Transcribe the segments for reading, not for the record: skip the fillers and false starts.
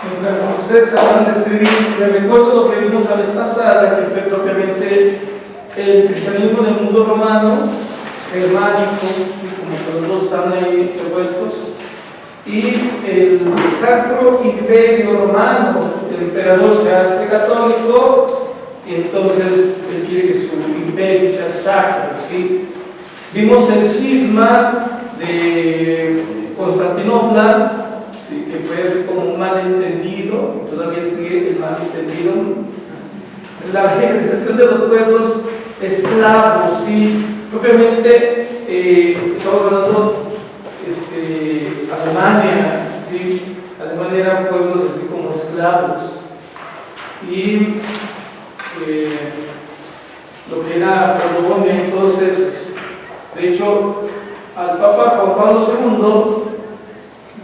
Mientras ustedes acaban de escribir, les recuerdo lo que vimos la vez pasada, que fue propiamente el cristianismo del mundo romano, germánico, ¿sí? Como que los dos están ahí revueltos, y el Sacro Imperio Romano. El emperador se hace católico y entonces él quiere que su imperio sea sacro, ¿sí? Vimos el cisma de Constantinopla, ¿sí? Que fue así como un malentendido, y todavía sigue el malentendido. La legalización de los pueblos esclavos, ¿sí? Propiamente estamos hablando Alemania, ¿sí? Alemania eran pueblos así como esclavos, y lo que era Polonia y todos esos. De hecho, al Papa Juan Pablo II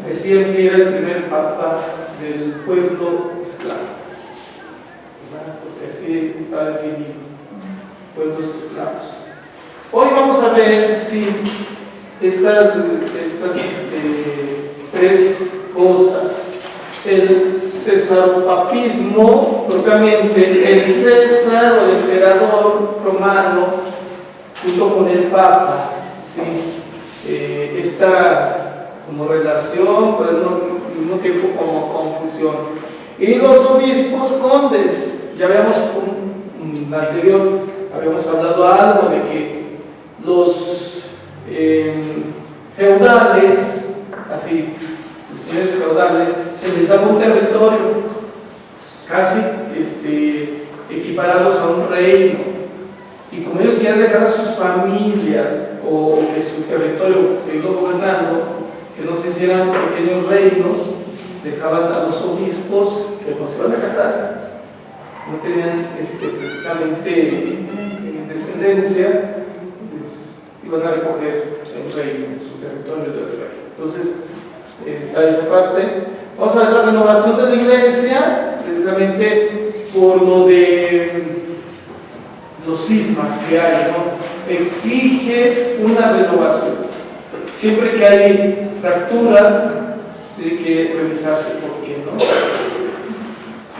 decían que era el primer Papa del pueblo esclavo, ¿verdad? Porque así está definido, pueblos esclavos. Hoy vamos a ver si estas tres cosas: el cesaropapismo, propiamente el César o el emperador romano junto con el Papa, ¿sí? Esta como relación, pero al mismo tiempo como confusión. Y los obispos condes, ya habíamos en la anterior habíamos hablado algo de que los feudales, así, los señores feudales, se les daba un territorio casi equiparados a un reino, y como ellos querían dejar a sus familias o que su territorio siguiera gobernando, que no se hicieran pequeños reinos, dejaban a los obispos que no se iban a casar, no tenían precisamente descendencia, iban a recoger el reino, su territorio del reino. Entonces, está esa parte. Vamos a ver la renovación de la iglesia, precisamente por lo de los cismas que hay, ¿no? Exige una renovación. Siempre que hay fracturas, tiene que revisarse por qué, ¿no?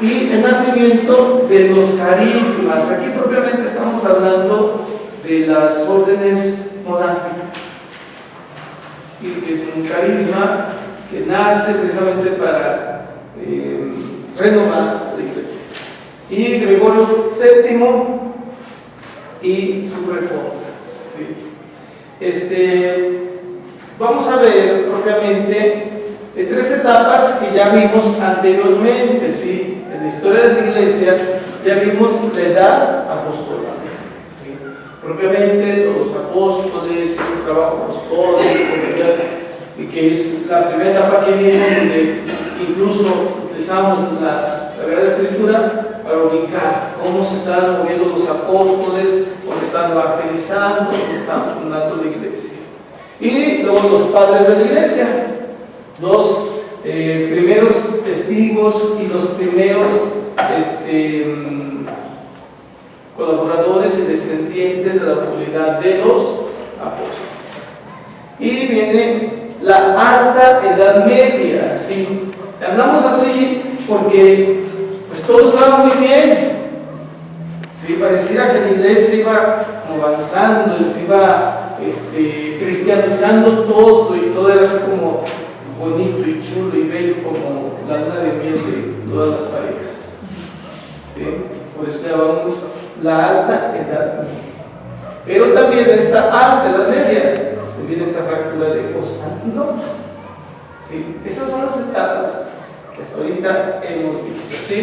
Y el nacimiento de los carismas. Aquí propiamente estamos hablando de las órdenes monásticas. Sí, es un carisma que nace precisamente para renovar la iglesia. Y Gregorio VII y su reforma, ¿sí? Vamos a ver propiamente tres etapas que ya vimos anteriormente, ¿sí? En la historia de la iglesia ya vimos la edad apostólica, ¿sí? Propiamente los apóstoles, su trabajo apostólico, y que es la primera etapa que vimos, donde incluso utilizamos la Sagrada Escritura para ubicar cómo se estaban moviendo los apóstoles, cómo estaban evangelizando, cómo estaban fundando la iglesia. Y luego los padres de la iglesia, los primeros testigos y los primeros colaboradores y descendientes de la autoridad de los apóstoles. Y viene la Alta Edad Media, ¿sí? Hablamos así porque pues todo estaba muy bien, ¿sí? Pareciera que la iglesia iba como avanzando, se iba cristianizando todo, y todo era así como bonito y chulo y bello, como la luna de miel de todas las parejas, ¿sí? Por eso llamamos la Alta Edad Media. Pero también en esta Alta Edad Media viene esta fractura de Constantinopla, ¿sí? Esas son las etapas que hasta ahorita hemos visto, ¿sí?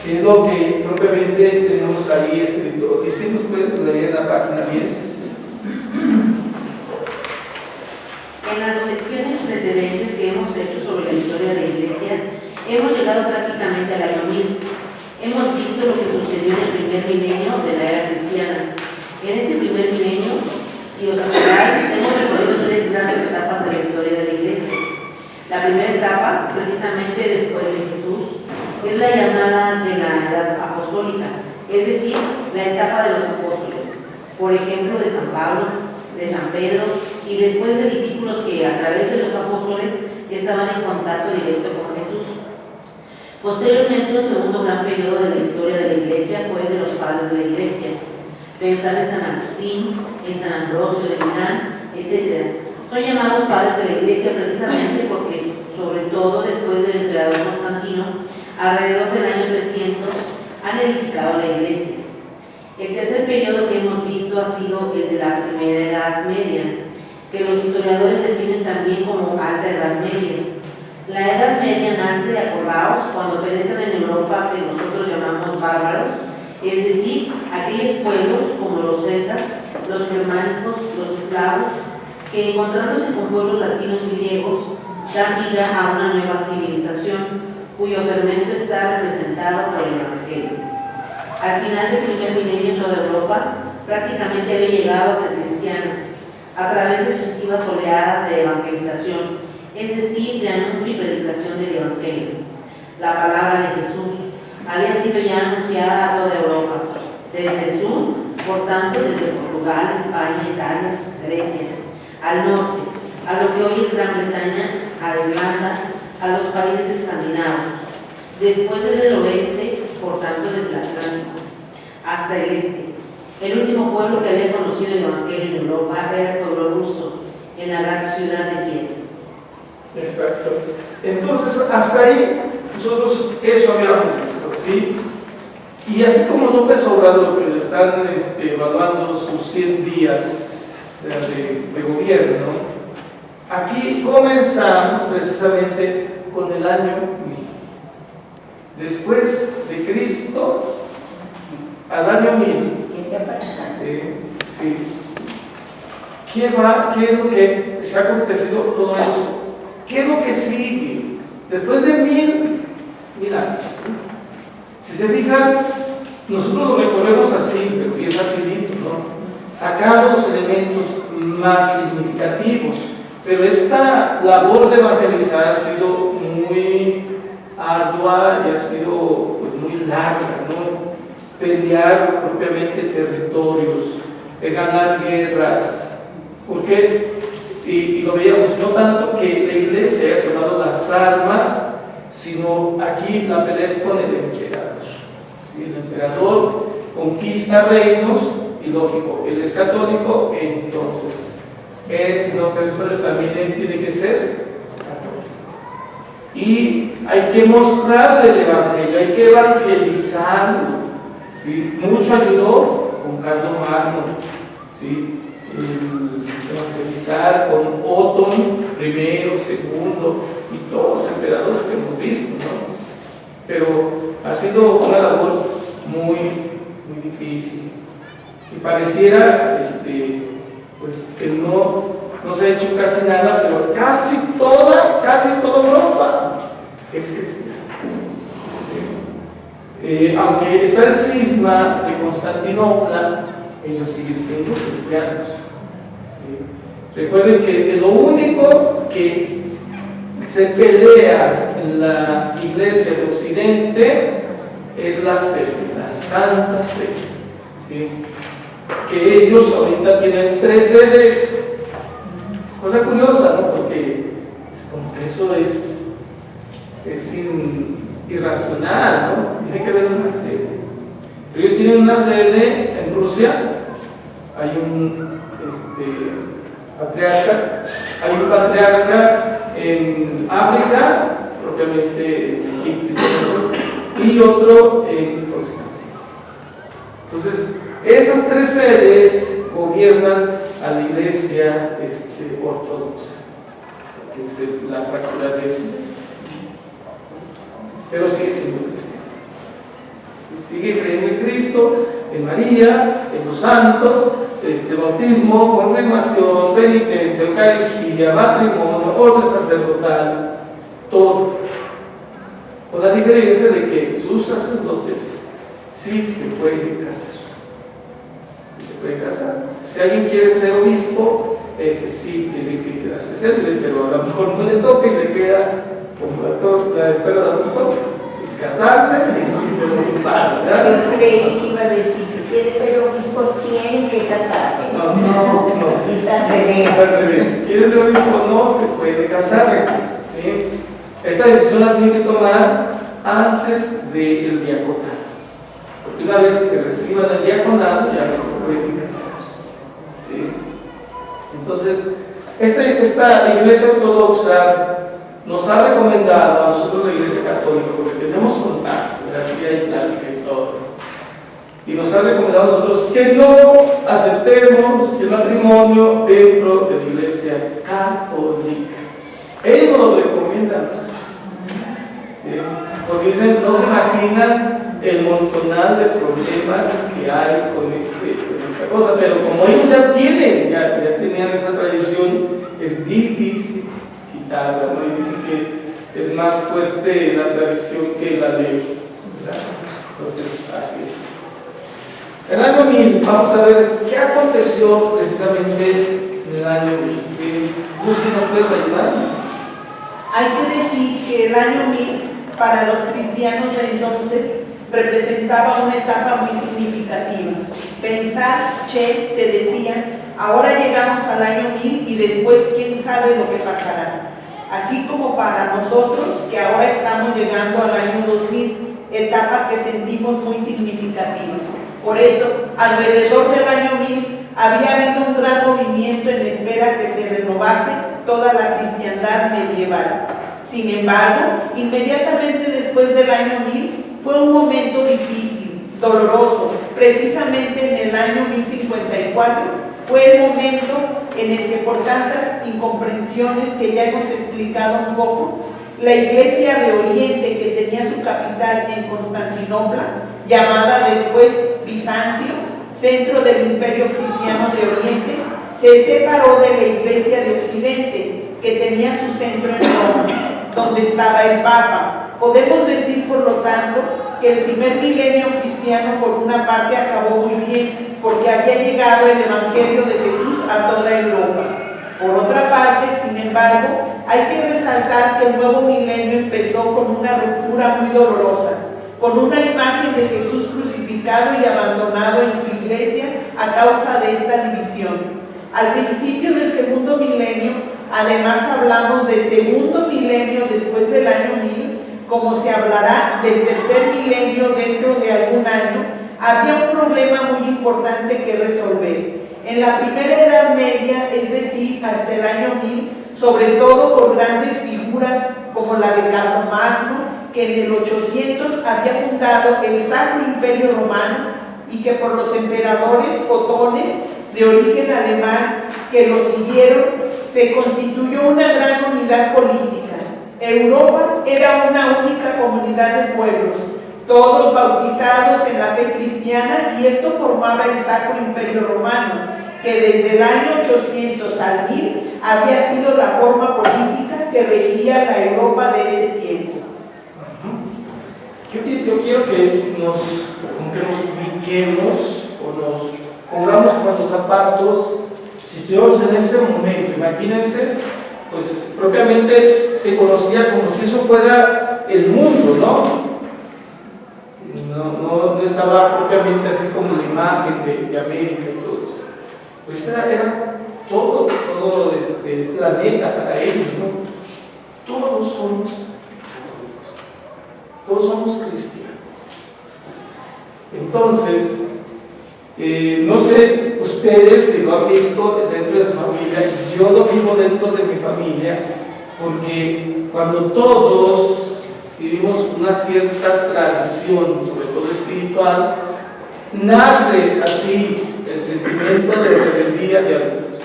Es lo que propiamente tenemos ahí escrito. Y si nos puedes leer en la página 10. En las lecciones precedentes que hemos hecho sobre la historia de la Iglesia, hemos llegado prácticamente al año 1000. Hemos visto lo que sucedió en el primer milenio de la era cristiana. En este primer milenio, si os acordáis, hemos recorrido tres grandes etapas de la historia de la Iglesia. La primera etapa, precisamente después de Jesús, es la llamada de la Edad Apostólica, es decir, la etapa de los apóstoles. Por ejemplo, de San Pablo, de San Pedro, y después de discípulos que a través de los apóstoles estaban en contacto directo con Jesús. Posteriormente, un segundo gran periodo de la historia de la Iglesia fue el de los padres de la Iglesia. Pensar en San Agustín, en San Ambrosio de Milán, etc. Son llamados padres de la Iglesia precisamente porque, sobre todo después del emperador Constantino, alrededor del año 300, han edificado la Iglesia. El tercer periodo que hemos visto ha sido el de la Primera Edad Media, que los historiadores definen también como Alta Edad Media. La Edad Media nace, acordaos, cuando penetran en Europa que nosotros llamamos bárbaros, es decir, aquellos pueblos como los celtas, los germánicos, los eslavos, que encontrándose con pueblos latinos y griegos, dan vida a una nueva civilización, cuyo fermento está representado por el Evangelio. Al final del primer milenio en toda Europa, prácticamente había llegado a ser cristiana, a través de sucesivas oleadas de evangelización, es decir, de anuncio y predicación del Evangelio. La palabra de Jesús había sido ya anunciada a toda Europa, desde el sur, por tanto, desde Portugal, España, Italia, Grecia, al norte, a lo que hoy es Gran Bretaña, a Irlanda, a los países escandinavos, después desde el oeste, por tanto desde el Atlántico, hasta el este. El último pueblo que había conocido el Evangelio en Europa era el pueblo ruso, en la gran ciudad de Kiev. Exacto. Entonces, hasta ahí, nosotros eso habíamos visto, ¿sí? Y así como López Obrador, que le están evaluando sus 100 días de gobierno, aquí comenzamos precisamente con el año 1000. Después de Cristo, al año 1000. Sí. ¿Qué es lo que se ha acontecido todo eso? ¿Qué es lo que sigue? Después de 1000 años. Si se fijan, nosotros lo recorremos así, pero bien facilito, ¿no? Sacar los elementos más significativos. Pero esta labor de evangelizar ha sido muy ardua y ha sido pues, muy larga, ¿no? Pelear propiamente territorios, ganar guerras. ¿Por qué? Y lo veíamos, no tanto que la iglesia haya tomado las armas, sino aquí la pelea es con el emperador. ¿Sí? El emperador conquista reinos y lógico, él es católico, entonces él, si no territorio también tiene que ser católico. Y hay que mostrarle el evangelio, hay que evangelizarlo. ¿Sí? Mucho ayudó con Carlos Magno, ¿sí? Evangelizar con Otón I, segundo y todos los emperadores que hemos visto, ¿no? Pero ha sido una labor muy, muy difícil y pareciera pues que no se ha hecho casi nada, pero casi toda Europa es cristiana. ¿Sí? Aunque está el cisma de Constantinopla, ellos siguen siendo cristianos. ¿Sí? Recuerden que lo único que se pelea en la iglesia de Occidente es la sede, la Santa Sede. ¿Sí? Que ellos ahorita tienen 3 sedes. Cosa curiosa, ¿no? Porque como que eso es irracional, ¿no? Tiene que haber una sede. Pero ellos tienen una sede en Rusia, hay un patriarca en África, propiamente en Egipto y otro en Constantinopla. Entonces, esas 3 sedes gobiernan a la iglesia ortodoxa, que es la práctica de Occidente. Pero sigue siendo cristiano. Sigue creyendo en Cristo, en María, en los santos, bautismo, confirmación, penitencia, Eucaristía, matrimonio, orden sacerdotal, todo. Con la diferencia de que sus sacerdotes sí se pueden casar. Sí se puede casar. Si alguien quiere ser obispo, ese sí tiene que quedarse célebre, pero a lo mejor no le toca y se queda como la perra de los pobres. Casarse y sin dispararse. Yo creí que iba a decir, si quiere ser obispo, tiene que casarse. No. Es al revés. Es al revés. Si quiere ser obispo, no se puede casar. ¿Sí? Esta decisión la tiene que tomar antes del diaconado. Porque una vez que reciban el diaconado ya no se pueden casar. ¿Sí? Entonces, esta iglesia ortodoxa nos ha recomendado a nosotros, la iglesia católica, porque tenemos contacto, así hay plática y todo, y nos ha recomendado a nosotros que no aceptemos el matrimonio dentro de la iglesia católica. Ellos nos lo recomiendan, ¿sí? Porque dicen, no se imaginan el montonal de problemas que hay con esta cosa, pero como ellos ya tenían esa tradición, es difícil quitarla, ¿no? Y dicen que es más fuerte la tradición que la ley, ¿verdad? Entonces, así es. En el año 1000, vamos a ver qué aconteció precisamente en el año 1000. ¿Sí? Lucy, ¿nos puedes ayudar? Hay que decir que el año 1000 para los cristianos de entonces representaba una etapa muy significativa. Pensar, se decía, ahora llegamos al año 1000 y después quién sabe lo que pasará. Así como para nosotros, que ahora estamos llegando al año 2000, etapa que sentimos muy significativa. Por eso, alrededor del año 1000, había habido un gran movimiento en espera que se renovase toda la cristiandad medieval. Sin embargo, inmediatamente después del año 1000, fue un momento difícil, doloroso. Precisamente en el año 1054 fue el momento en el que, por tantas incomprensiones que ya hemos explicado un poco, la Iglesia de Oriente, que tenía su capital en Constantinopla, llamada después Bizancio, centro del Imperio Cristiano de Oriente, se separó de la Iglesia de Occidente, que tenía su centro en Roma, donde estaba el Papa. Podemos decir, por lo tanto, que el primer milenio cristiano, por una parte, acabó muy bien, porque había llegado el Evangelio de Jesús a toda Europa. Por otra parte, sin embargo, hay que resaltar que el nuevo milenio empezó con una ruptura muy dolorosa, con una imagen de Jesús crucificado y abandonado en su iglesia a causa de esta división. Al principio del segundo milenio, además hablamos de segundo milenio después del año 1000, como se hablará del tercer milenio dentro de algún año, había un problema muy importante que resolver. En la primera Edad Media, es decir, hasta el año 1000, sobre todo por grandes figuras como la de Carlomagno, que en el 800 había fundado el Sacro Imperio Romano y que por los emperadores otones de origen alemán que lo siguieron, se constituyó una gran unidad política. Europa era una única comunidad de pueblos, todos bautizados en la fe cristiana, y esto formaba el Sacro Imperio Romano, que desde el año 800 al 1000 había sido la forma política que regía la Europa de ese tiempo. Yo quiero que nos ubiquemos o nos pongamos con los zapatos, si estuviéramos en ese momento. Imagínense, pues propiamente se conocía como si eso fuera el mundo, ¿no? No estaba propiamente así como la imagen de América y todo eso. Pues era todo planeta para ellos, ¿no? Todos somos católicos, todos somos cristianos. Entonces, no sé ustedes si lo han visto dentro de su familia. Yo lo vivo dentro de mi familia, porque cuando todos vivimos una cierta tradición, sobre todo espiritual, nace así el sentimiento de rebeldía de algunos.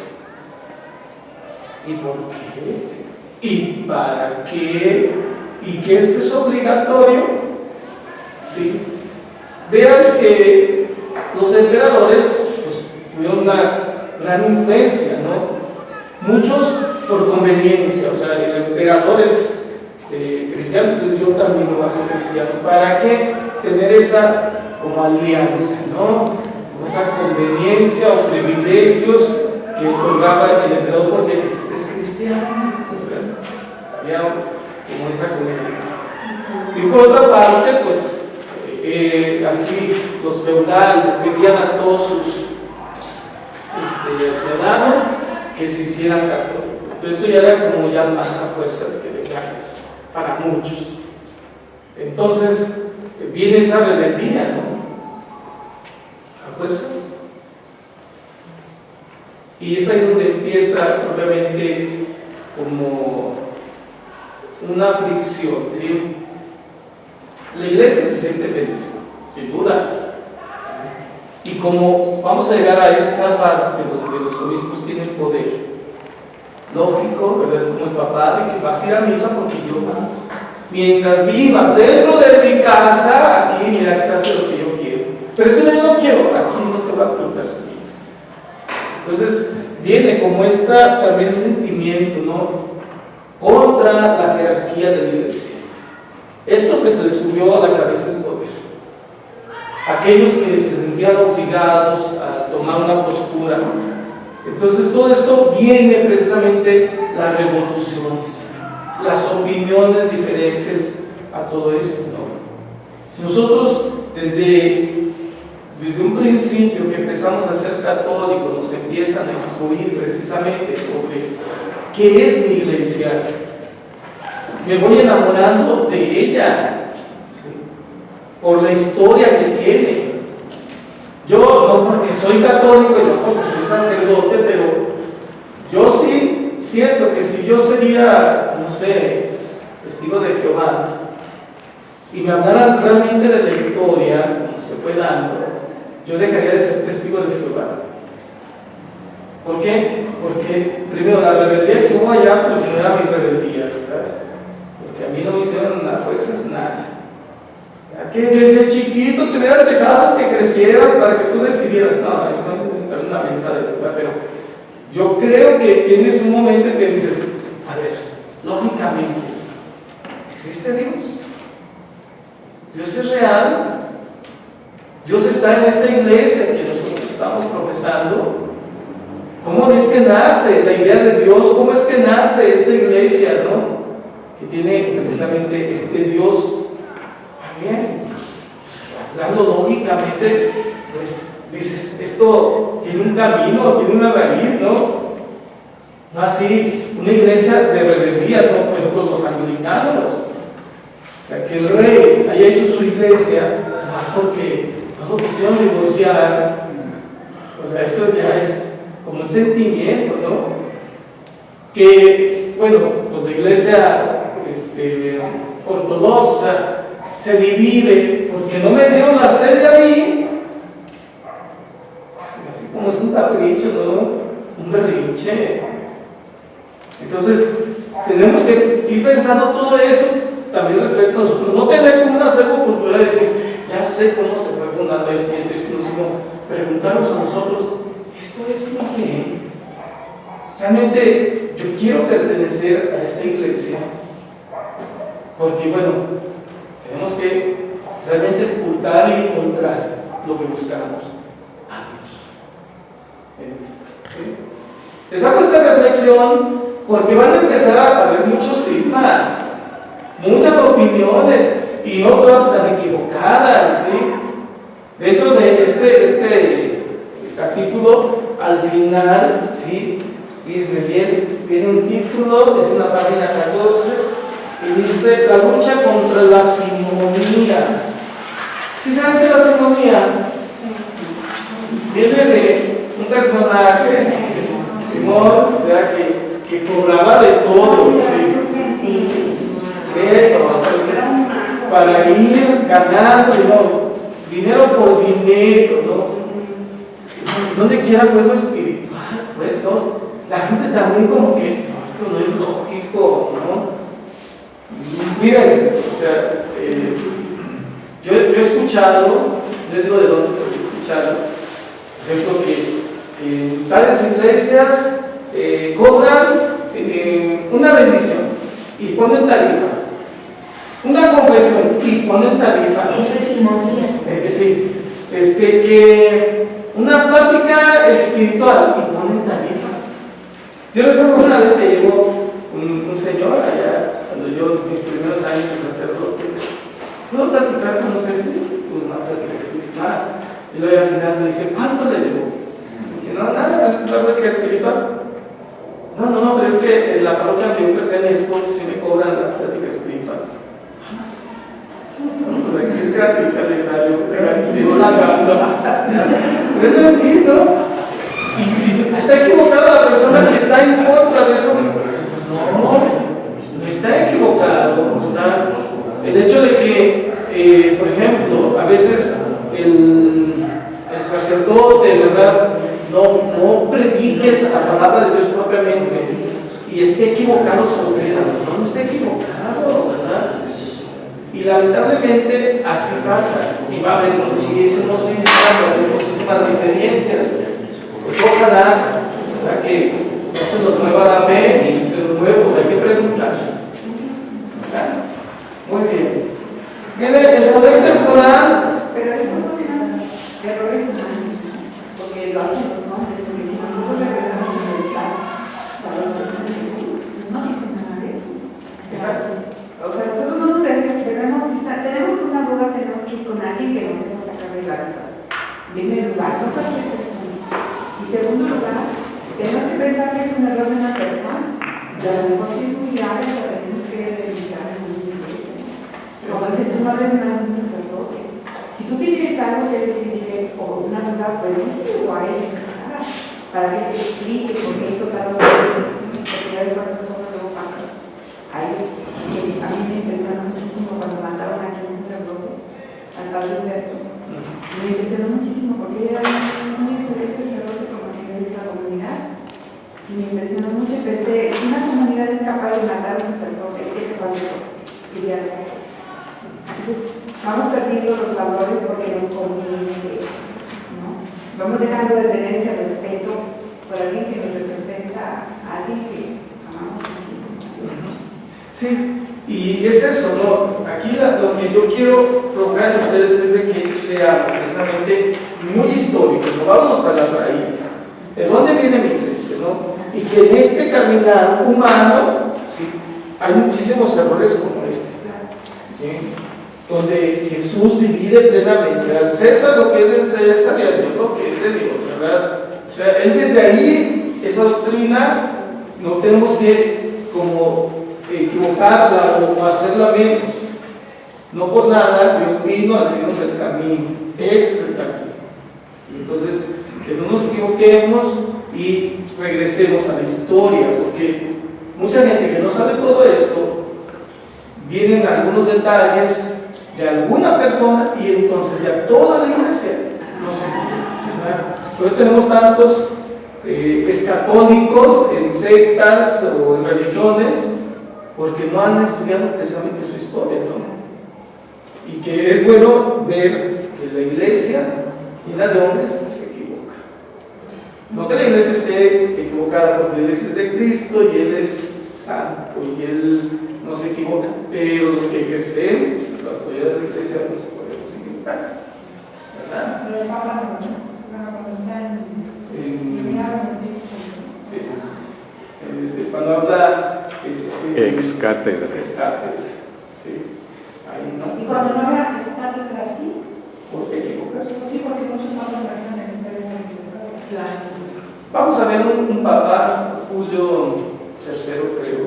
¿Y por qué? ¿Y para qué? ¿Y que esto es obligatorio? ¿Sí? Vean que los emperadores pues, tuvieron una gran influencia, ¿no? Muchos por conveniencia, o sea, el emperador es cristiano, entonces yo también lo voy a ser cristiano. ¿Para qué? Tener esa como alianza, ¿no? Esa conveniencia o privilegios que otorgaba el emperador porque este es cristiano. O sea, había como esa conveniencia. Y por otra parte, pues así los feudales pedían a todos sus ciudadanos que se hicieran católicos. Pero esto ya era como ya más a fuerzas que legales para muchos. Entonces viene esa rebeldía, ¿no? A fuerzas. Y es ahí donde empieza, obviamente, como una aflicción, ¿sí? La iglesia se siente feliz, sin duda. ¿Sí? Y como vamos a llegar a esta parte donde los obispos tienen poder, lógico, ¿verdad? Es como el papá de que vas a ir a misa porque yo mando. Mientras vivas dentro de mi casa, aquí mira que se hace lo que yo quiero. Pero es que yo no quiero, aquí no te va a preguntar si quieres. Entonces viene como también sentimiento, ¿no? Contra la jerarquía de la iglesia. Estos que se les subió a la cabeza el poder. Aquellos que se sentían obligados a tomar una postura. Entonces todo esto viene precisamente las revoluciones, las opiniones diferentes a todo esto, ¿no? Si nosotros desde un principio que empezamos a ser católicos nos empiezan a instruir precisamente sobre qué es mi iglesia, me voy enamorando de ella, ¿sí? Por la historia que tiene. Yo no porque soy católico y no porque soy sacerdote, pero yo sí siento que si yo sería, no sé, testigo de Jehová y me hablaran realmente de la historia, como se fue dando, yo dejaría de ser testigo de Jehová. ¿Por qué? Porque primero la rebeldía que hubo allá, pues no era mi rebeldía, ¿verdad? Porque a mí no me hicieron a fuerzas nada. Que desde chiquito te hubieran dejado que crecieras para que tú decidieras. No, estamos inventando una mensa de eso, pero yo creo que tienes un momento en que dices, a ver, lógicamente, ¿existe Dios? ¿Dios es real? ¿Dios está en esta iglesia que nosotros estamos profesando? ¿Cómo es que nace la idea de Dios? ¿Cómo es que nace esta iglesia, no? Que tiene precisamente este Dios. Bien, hablando lógicamente, pues dices, esto tiene un camino, tiene una raíz, ¿no? No así, una iglesia de rebeldía, ¿no? Por ejemplo, los anglicanos. O sea, que el rey haya hecho su iglesia, más porque no lo quisieron divorciar. O sea, eso ya es como un sentimiento, ¿no? Que, bueno, pues la iglesia ortodoxa se divide porque no me dieron la sede a mí, así como es un capricho, ¿no? Un berrinche. Entonces tenemos que ir pensando todo eso también respecto a nosotros, no tener como una acervo cultural y decir, ya sé cómo se fue fundando esto, sino preguntarnos a nosotros, ¿esto es lo que realmente yo quiero pertenecer a esta iglesia? Porque bueno, tenemos que realmente escuchar y encontrar lo que buscamos, a Dios. ¿Sí? Les hago esta reflexión porque van a empezar a haber muchos cismas, muchas opiniones, y no todas están equivocadas, ¿sí? Dentro de este capítulo, al final, ¿sí? Dice, viene un título, es en la página 14, y dice, la lucha contra la simonía. ¿Sí saben qué es la simonía? Viene de un personaje, Simón, que cobraba de todo, ¿sí? Entonces, para ir ganando, ¿no? Dinero por dinero, ¿no? Donde quiera, pues lo espiritual, pues, ¿no? La gente también como que, no, esto no es lógico, ¿no? Miren, o sea, yo he escuchado, no es lo de dónde, pero he escuchado, por ejemplo, que en tales iglesias cobran una bendición y ponen tarifa, una confesión y ponen tarifa. Eso es simonía. Sí, que una plática espiritual y ponen tarifa. Yo recuerdo una vez que llegó un señor allá, cuando yo, mis primeros años de sacerdote, ¿puedo platicar con usted? Sí, una plática espiritual. Y luego al final me dice, ¿cuánto le llevó? Dije, no, nada, es una plática espiritual. No, pero es que en la parroquia donde yo pertenezco sí me cobran la plática espiritual. gatita le sale, ese gatito la gata. Pero es así, ¿no? Y está equivocada la persona que está en contra de eso. No, está equivocado, ¿verdad? El hecho de que, por ejemplo, a veces el sacerdote, ¿verdad?, no predique la palabra de Dios propiamente y esté equivocado sobre ella. No está equivocado, ¿verdad? Y lamentablemente así pasa. Y va a haber muchísimos instantes, muchísimas diferencias. Pues ojalá, ¿verdad?, que no se nos mueva la fe, y si se nos mueve, pues hay que preguntar. ¿Verdad? Muy bien. Viene el poder temporal. Pero eso son errores humanos, porque lo hacen los hombres, porque si nosotros regresamos a pensar, no dicen nada de eso. Exacto. O sea, nosotros no debemos estar, tenemos una duda, tenemos que ir con alguien que nos sepa sacar de la duda. En primer lugar, no cualquier persona. Y segundo lugar, tenemos que pensar que es un error de una persona. Y a lo mejor si es muy grave, lo tenemos que revisar en un momento. Como dices, tú no hables más de un sacerdote. Si tú tienes algo que decirle o una duda, pues díselo a él, para que te explique por qué hizo tal o cual decisión, porque ya ves cuántas cosas luego pasan. Ahí, a mí me impresionó muchísimo cuando mandaron aquí un sacerdote, al padre Humberto. Me impresionó muchísimo porque era un excelente sacerdote como que es la comunidad. Y me impresionó mucho y pensé, si una comunidad es capaz de matar a un sacerdote, es capaz de todo. Entonces, vamos perdiendo los valores porque nos conviene, ¿no? Vamos dejando de tener ese respeto por alguien que nos representa, a alguien que amamos muchísimo. Sí, y es eso, ¿no? Aquí lo que yo quiero provocar en ustedes es de que sea precisamente muy histórico, ¿no? Vamos a la raíz. ¿De dónde viene mi iglesia, no? Y que en este caminar humano, sí, hay muchísimos errores como este, ¿sí?, donde Jesús divide plenamente al César lo que es del César y a Dios lo que es de Dios, ¿verdad? O sea, él desde ahí, esa doctrina, no tenemos que como equivocarla o hacerla menos. No por nada Dios vino a decirnos el camino, ese es el camino, ¿sí? Entonces, que no nos equivoquemos y regresemos a la historia, porque mucha gente que no sabe todo esto, vienen algunos detalles de alguna persona y entonces ya toda la iglesia no sé, ¿verdad? Por eso tenemos tantos escatólicos en sectas o en religiones, porque no han estudiado precisamente su historia, ¿no? Y que es bueno ver que la iglesia llena de hombres se equivoca. No que la iglesia esté equivocada, porque la iglesia es de Cristo y Él es santo y Él no se equivoca, pero los que ejercemos la autoridad de la iglesia nos podemos equivocar, ¿verdad? Pero el Papa no, cuando está en sí, cuando habla ex cátedra. Sí, ahí no. Y cuando no habla está detrás, sí. ¿Por qué equivocarse? Sí, porque muchos no lo refieren en ustedes han equivocado. Claro. Vamos a ver un papa, Julio III, creo,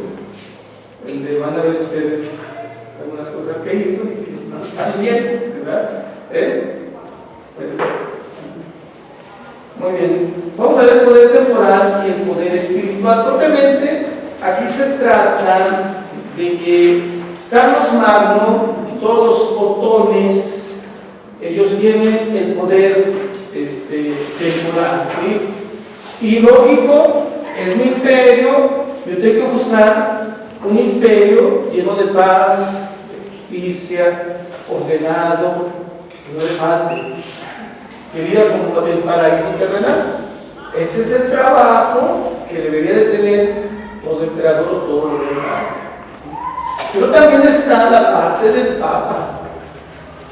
donde van a ver ustedes algunas cosas que hizo y que no están bien, ¿verdad? Puede ser. Muy bien. Vamos a ver el poder temporal y el poder espiritual. Propiamente, aquí se trata de que Carlos Magno y todos los otones, ellos tienen el poder temporal, ¿sí? Y lógico, es mi imperio, yo tengo que buscar un imperio lleno de paz, de justicia, ordenado, que no le falte, que viva como el paraíso terrenal. Ese es el trabajo que debería de tener todo emperador o todo gobernante. Pero también está la parte del Papa,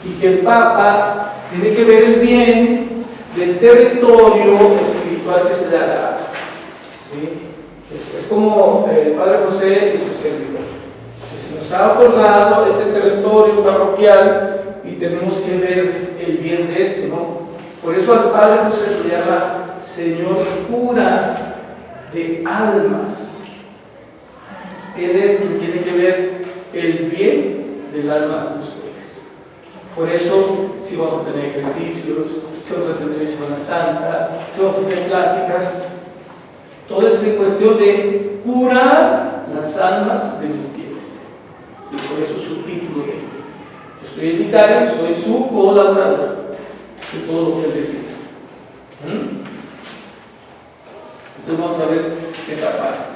y que el Papa tiene que ver el bien del territorio espiritual que se le ha dado, ¿sí? Es como el Padre José y su servidor, que se nos ha otorgado este territorio parroquial y tenemos que ver el bien de esto, ¿no? Por eso al Padre José se le llama Señor cura de almas. Él es quien tiene que ver el bien del alma de ustedes. Por eso, si vamos a tener ejercicios, si vamos a tener Semana Santa, si vamos a tener pláticas, todo es en cuestión de curar las almas de mis pies. Sí, por eso es su título de yo soy el vicario, soy su colaborador de todo lo que él decide. Entonces vamos a ver esa parte.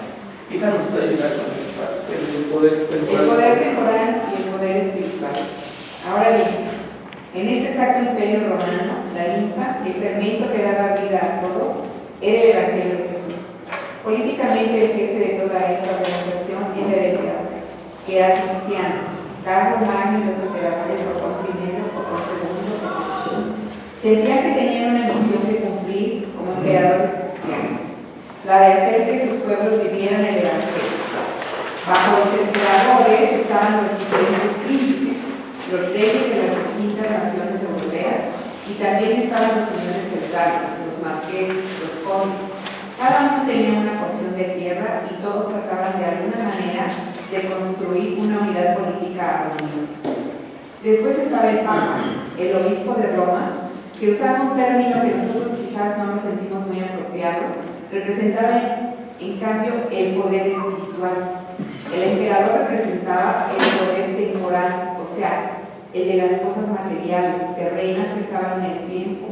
Hija nos puede ayudar con esa parte, el poder temporal. El poder temporal y el poder espiritual. Ahora bien, en este sacro imperio romano, la linfa, el fermento que daba vida a todo, era el Evangelio de Jesús. Políticamente el jefe de toda esta organización era el emperador, que era cristiano. Carlos Magno y los emperadores Otón I, Otón II, etc. Sentían que tenían una misión que cumplir como emperadores cristianos, la de hacer que sus pueblos vivieran el Evangelio. Bajo los emperadores estaban los diferentes príncipes, los reyes de las distintas naciones europeas, y también estaban los señores feudales, los marqueses, los condes. Cada uno tenía una porción de tierra y todos trataban de alguna manera de construir una unidad política armoniosa. Después estaba el Papa, el obispo de Roma, que usando un término que nosotros quizás no nos sentimos muy apropiado, representaba en cambio el poder espiritual. El emperador representaba el poder temporal, o sea, el de las cosas materiales, terrenas que estaban en el tiempo,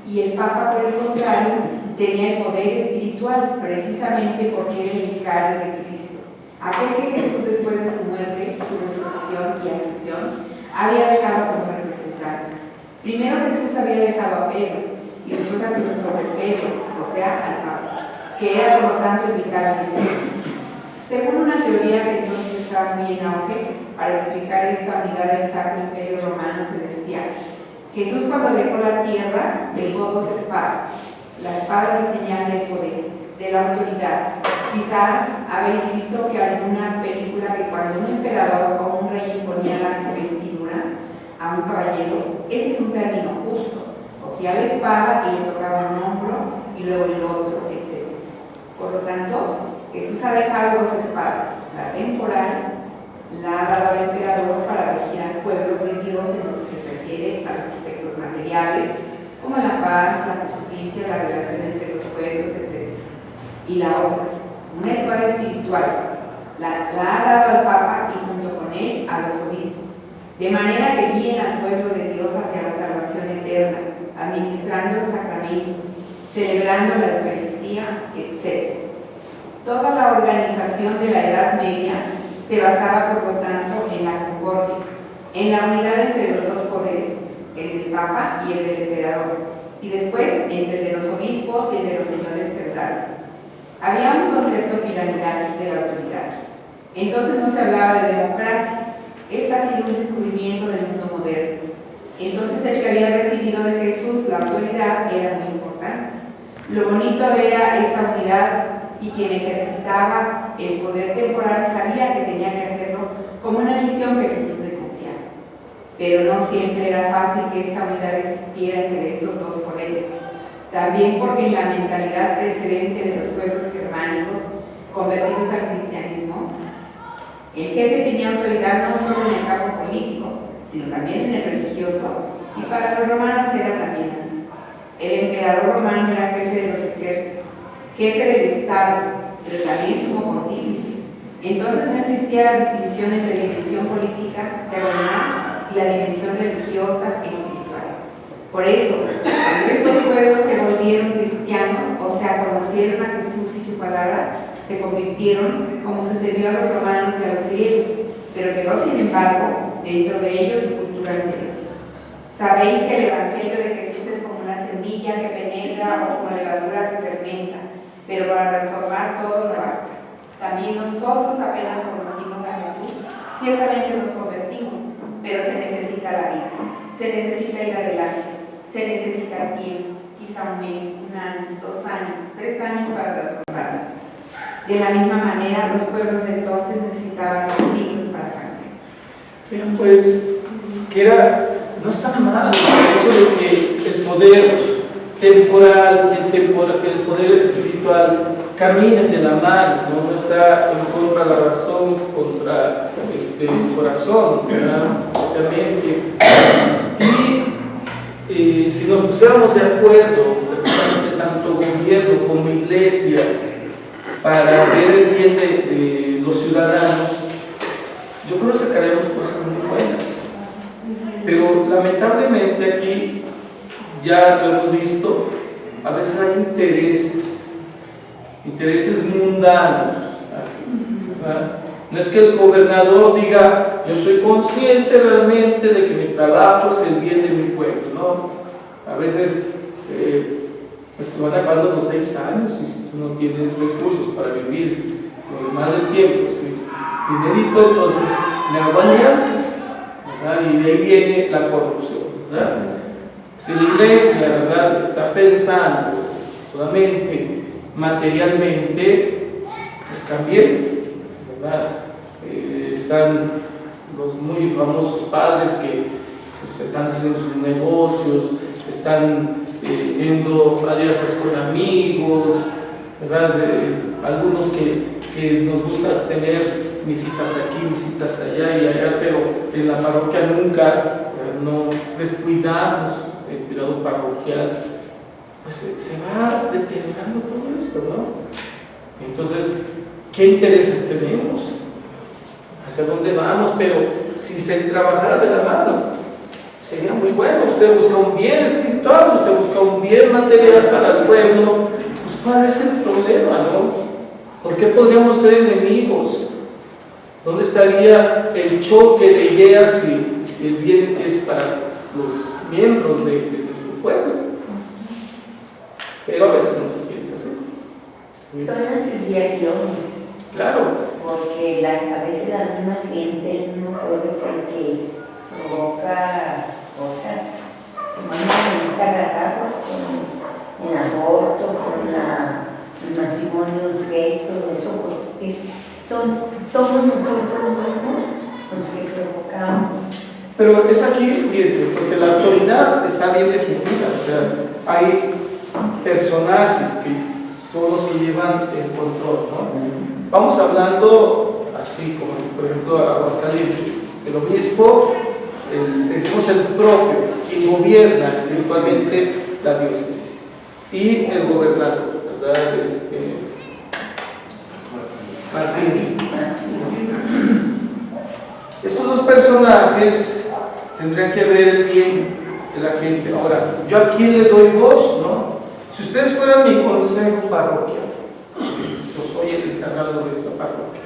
y el Papa, por el contrario, tenía el poder espiritual, precisamente porque era el vicario de Cristo. Aquel que Jesús, después de su muerte, su resurrección y ascensión, había dejado como representante. Primero Jesús había dejado a Pedro, y después a su sobre Pedro, o sea, al Papa, que era por lo tanto el vicario de Cristo. Según una teoría que entonces estaba muy en auge, para explicar esta unidad del Sacro Imperio Romano se decía: Jesús, cuando dejó la tierra, dejó dos espadas. La espada de señal del poder, de la autoridad. Quizás habéis visto que alguna película que cuando un emperador o un rey imponía la investidura a un caballero, ese es un término justo. Cogía la espada y le tocaba un hombro y luego el otro, etc. Por lo tanto, Jesús ha dejado dos espadas. La temporal la ha dado al emperador para regir al pueblo de Dios en lo que se refiere a los aspectos materiales, como la paz, la justicia, la relación entre los pueblos, etc. Y la otra, una espada espiritual, la ha dado al Papa y junto con él a los obispos, de manera que guíen al pueblo de Dios hacia la salvación eterna, administrando los sacramentos, celebrando la Eucaristía, etc. Toda la organización de la Edad Media se basaba, por lo tanto, en la concordia, en la unidad entre los dos poderes, el del Papa y el del emperador, y después entre el de los obispos y el de los señores feudales. Había un concepto piramidal de la autoridad. Entonces no se hablaba de democracia. Esta ha sido un descubrimiento del mundo moderno. Entonces el que había recibido de Jesús la autoridad era muy importante. Lo bonito era esta unidad, y quien ejercitaba el poder temporal sabía que tenía que hacerlo como una misión que Jesús le confiaba. Pero no siempre era fácil que esta unidad existiera entre estos dos poderes. También porque en la mentalidad precedente de los pueblos germánicos convertidos al cristianismo, el jefe tenía autoridad no solo en el campo político, sino también en el religioso, y para los romanos era también así. El emperador romano era jefe de los ejércitos, jefe del Estado, pero también sumo pontífice. Entonces no existía la distinción entre la dimensión política, terrenal, y la dimensión religiosa, espiritual. Por eso, cuando estos pueblos se volvieron cristianos, o sea, conocieron a Jesús y su palabra, se convirtieron, como sucedió a los romanos y a los griegos, pero quedó, sin embargo, dentro de ellos su cultura anterior. Sabéis que el Evangelio de Jesús es como una semilla que penetra o como levadura que fermenta, pero para transformar todo no basta. También nosotros apenas conocimos a Jesús, ciertamente nos convertimos, pero se necesita la vida, se necesita ir adelante, se necesita tiempo, quizá un mes, un año, 2 años, 3 años para transformarnos. De la misma manera, los pueblos de entonces necesitaban los siglos para cambiar. Vean pues, que no está mal el hecho de que el poder temporal y el poder espiritual caminen de la mano, no está en contra de la razón, contra el corazón, ¿verdad? propiamente. Y si nos pusiéramos de acuerdo, precisamente tanto gobierno como iglesia, para ver el bien de los ciudadanos, yo creo que sacaremos cosas muy buenas. Pero lamentablemente aquí, ya lo hemos visto, a veces hay intereses mundanos, así, ¿verdad? No es que el gobernador diga, yo soy consciente realmente de que mi trabajo es el bien de mi pueblo, ¿no? A veces pues se van acabando los 6 años y si tú no tienes recursos para vivir lo demás del tiempo, si dinerito, entonces me hago alianzas, ¿verdad? Y de ahí viene la corrupción, ¿verdad? Si la iglesia, ¿verdad?, está pensando solamente materialmente, pues también, ¿verdad? Están los muy famosos padres que pues, están haciendo sus negocios, están yendo alianzas con amigos, ¿verdad? Algunos que nos gusta tener visitas aquí, visitas allá y allá, pero en la parroquia nunca no descuidamos el cuidado parroquial, pues se va deteriorando todo esto, ¿no? Entonces, ¿qué intereses tenemos? ¿Hacia dónde vamos? Pero si se trabajara de la mano, sería muy bueno. Usted busca un bien espiritual, usted busca un bien material para el pueblo, pues ¿cuál es el problema, no? ¿Por qué podríamos ser enemigos? ¿Dónde estaría el choque de ideas si el bien es para los miembros de nuestro pueblo? Pero a veces no se piensa así. Son las desviaciones, Claro. porque a veces la misma gente no puede ser que provoca cosas que van a agarrados con el aborto, con los matrimonios gay, todo eso, pues somos nosotros mismos los que provocamos. Pero es aquí, fíjense, porque la autoridad está bien definida, o sea, hay personajes que son los que llevan el control, ¿no? Vamos hablando así, como por ejemplo Aguascalientes, el obispo, decimos el propio, quien gobierna espiritualmente la diócesis, y el gobernador, ¿verdad? Martín. Estos dos personajes tendrían que ver el bien de la gente. Ahora, ¿yo a quién le doy voz? ¿No? Si ustedes fueran mi consejo parroquial, yo soy el encargado de esta parroquia,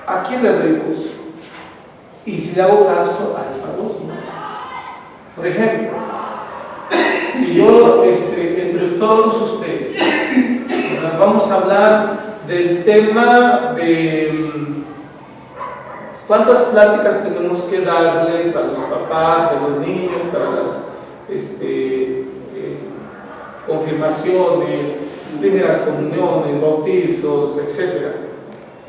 ¿a quién le doy voz? Y si le hago caso a esa voz, ¿no? Por ejemplo, si yo, entre todos ustedes, vamos a hablar del tema de cuántas pláticas tenemos que darles a los papás, a los niños para las confirmaciones, primeras comuniones, bautizos, etc.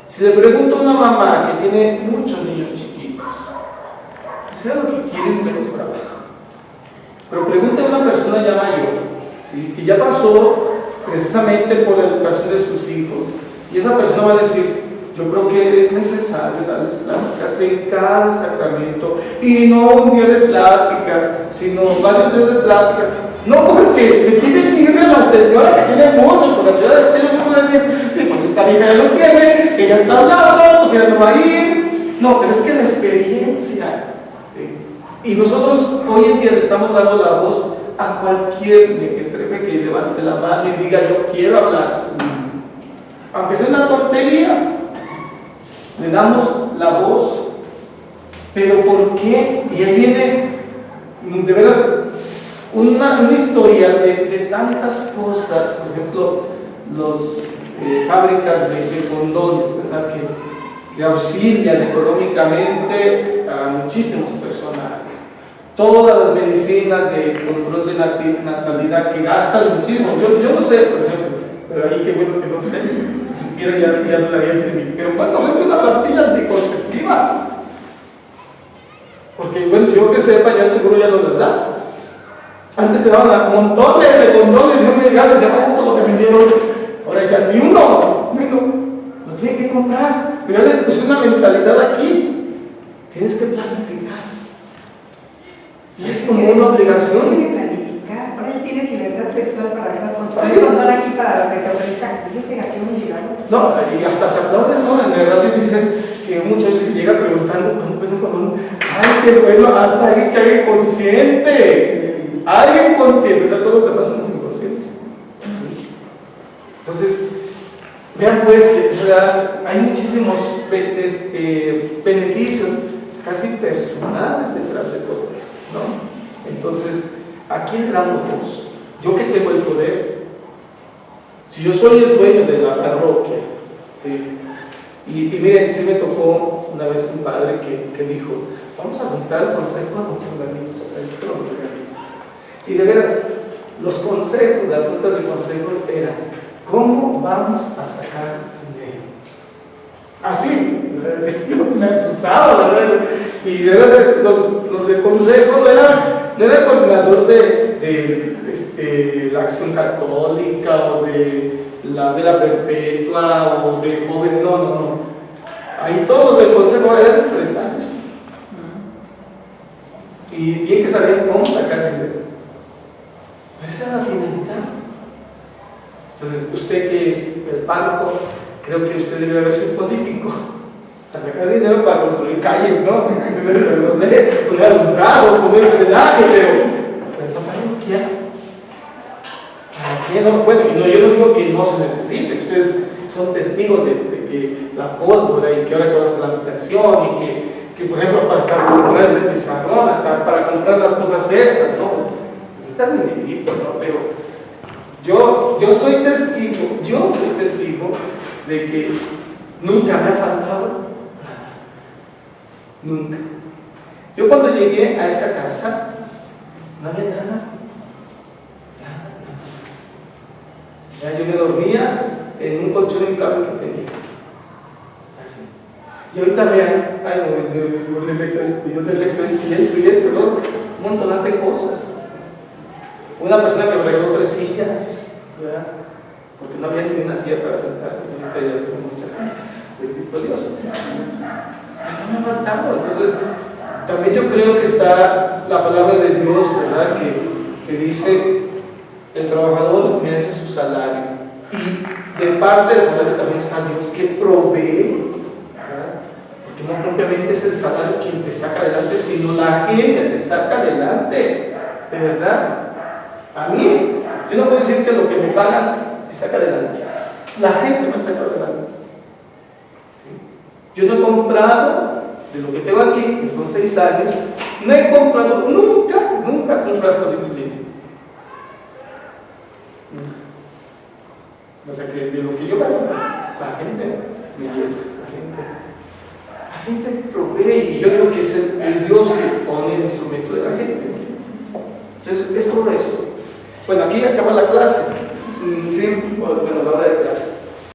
Si le pregunto a una mamá que tiene muchos niños chiquitos, sea lo que quiere es menos trabajo. Pero pregunte a una persona ya mayor, ¿sí?, que ya pasó precisamente por la educación de sus hijos, y esa persona va a decir, yo creo que es necesario darles pláticas en cada sacramento, y no un día de pláticas, sino varios días de pláticas. No porque le tiene que ir a la señora que tiene mucho, porque la señora tiene mucho que decir, sí, pues esta vieja ya lo tiene, ella está hablando, o sea, no va a ir. No, pero es que la experiencia, ¿sí? Y nosotros hoy en día le estamos dando la voz a cualquier mequetrefe que levante la mano y diga, yo quiero hablar. Aunque sea una tontería, le damos la voz. Pero ¿por qué? Y ahí viene, de veras, una historia de tantas cosas. Por ejemplo, las fábricas de condones, ¿verdad?, que auxilian económicamente a muchísimos personajes. Todas las medicinas de control de natalidad que gastan muchísimo. Yo no sé, por ejemplo, pero ahí qué bueno que no sé. Si supiera ya lo haría de mí. Pero ¿cuánto cuesta una pastilla anticonceptiva? Porque, bueno, yo que sepa, ya el seguro ya no las da. Antes te daban montones de condones, yo me llegaba y decía, todo lo que me dieron. Ahora ya ni uno, lo tiene que comprar. Pero ya le puse una mentalidad aquí. Tienes que planificar. como una obligación. Tiene que planificar. Ahora ya tienes libertad sexual para estar con tu Sí. condón aquí para lo que te ofrezca. Fíjense a qué hemos llegado. No, y hasta se aplauden, ¿no? En el radio dicen que muchas veces llega preguntando cuando empiezan con un, ay, qué bueno, hasta alguien que alguien consciente. Alguien consciente, o sea, todos se pasan los inconscientes. Entonces, vean pues, o sea, hay muchísimos beneficios casi personales detrás de todo esto, ¿no? Entonces, ¿a quién le damos voz? Yo que tengo el poder, si yo soy el dueño de la parroquia, ¿sí? Y miren, sí me tocó una vez un padre que dijo, vamos a juntar el consejo a don Fulanito, y de veras, los consejos, las juntas de consejo eran, ¿cómo vamos a sacar dinero? Así, yo me asustaba, ¿verdad? Y de veras, los de consejo no era el coordinador de la Acción Católica o de la Vela Perpetua o de jóvenes, no. Ahí todos los del consejo eran empresarios. Y bien que sabían cómo sacar dinero. Pero esa era la finalidad. Entonces, usted que es el párroco, creo que usted debe haber sido político. A sacar dinero para construir calles, ¿no? No sé, poner alumbrado, poner drenaje, pero la parroquia. ¿Para qué no? Bueno, yo no digo que no se necesite, ustedes son testigos de que la pólvora y que ahora que va a hacer la habitación y que por ejemplo, para estar comprar este pizarrón, hasta para comprar las cosas estas, ¿no? Está un dinerito, ¿no? Pero yo soy testigo de que nunca me ha faltado nada. Nunca. Yo cuando llegué a esa casa, no había nada. Ya yo me dormía en un colchón inflable que tenía. Así. Y ahorita vean, ay no, yo electro esto, ¿no? Un montón de cosas. Una persona que me regaló 3 sillas, ¿verdad? Porque no había ni una silla para sentar. Ahorita ya tengo muchas sillas. Bendito Dios. No me ha faltado. Entonces, también yo creo que está la palabra de Dios, ¿verdad? Que dice, el trabajador merece su salario. Y de parte del salario también está Dios que provee, ¿verdad? Porque no propiamente es el salario quien te saca adelante, sino la gente te saca adelante, de verdad. A mí, yo no puedo decir que lo que me pagan me saca adelante. La gente me saca adelante. ¿Sí? Yo no he comprado, de lo que tengo aquí, que son 6 años, no he comprado nunca un frasco de insulina. O sea que de lo que yo gano, la gente me lleva, la gente provee, y yo creo que es Dios que pone el instrumento de la gente. Entonces, es todo esto. Bueno, aquí acaba la clase, sí, bueno, la hora de clase.